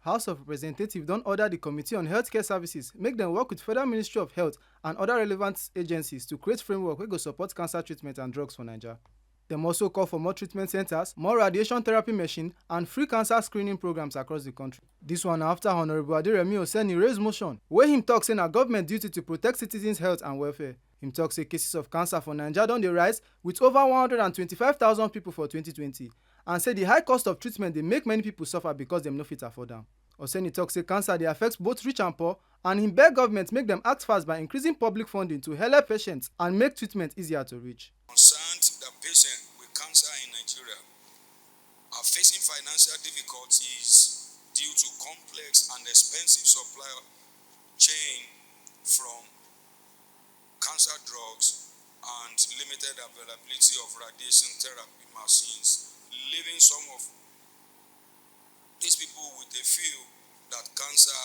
House of Representatives don order the Committee on Healthcare Services make dem work with Federal Ministry of Health and other relevant agencies to create framework wey go support cancer treatment and drugs for Naija. Dem also call for more treatment centers, more radiation therapy machine and free cancer screening programs across the country. Dis one na after Honourable Aderemi Oseni raise motion wey him tok say na government duty to protect citizens' health and welfare. Him tok say cases of cancer for Naija don dey rise with over 125,000 pipo for 2020 and say the high cost of treatment dey make many pipo suffer because dem no fit afford am. Oseni tok say cancer dey affect both rich and poor and him beg government make dem act fast by increasing public funding to helep patients and make treatment easier to reach. Concerned that patients with cancer in Nigeria are facing financial difficulties due to complex and expensive supply chain from cancer drugs and limited availability of radiation therapy machines, leaving some of these people with a feel that cancer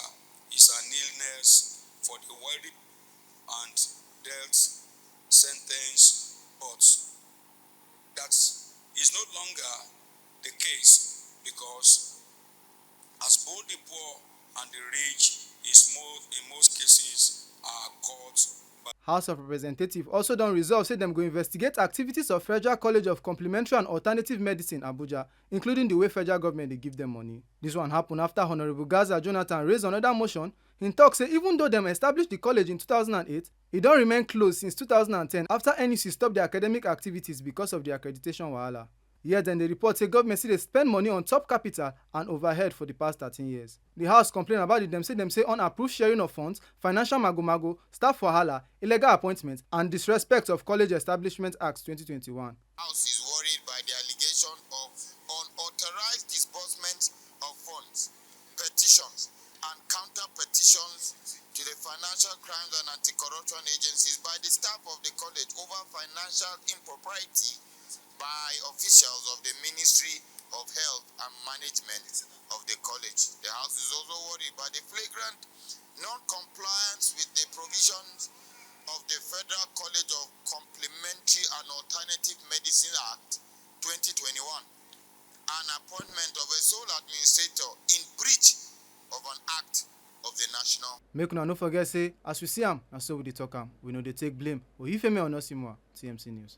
is an illness for the wealthy and death sentence, but that is no longer the case because as both the poor and the rich in most cases are caught by. House of Representatives also don resolve say dem go investigate activities of Federal College of Complementary and Alternative Medicine Abuja, including the way federal government dey give dem money. Dis one happen after Honourable Gaza Jonathan raise another motion. Him tok say even though dem establish the college in 2008, e don remain closed since 2010 after NUC stop the academic activities because of the accreditation wahala. Yet dem dey report say government still dey spend money on top capital and overhead for the past 13 years. The House complain about it. Dem say unapproved sharing of funds, financial mago-mago, staff wahala, illegal appointments and disrespect of College Establishment Act 2021. House is worried by the allegation of unauthorized disbursement of funds, petitions and counter-petitions to the Financial Crimes and Anti-Corruption Agencies by the staff of the college over financial impropriety by officials of the Ministry of Health and Management of the college. The House is also worried by the flagrant non-compliance with the provisions of the Federal College of Complementary and Alternative Medicine Act 2021, an appointment of a sole administrator in breach of an act of the national. Make una no forget say as we see am na so we dey talk am. We no dey take blame. Oyifemi Onosimwa, TMC News.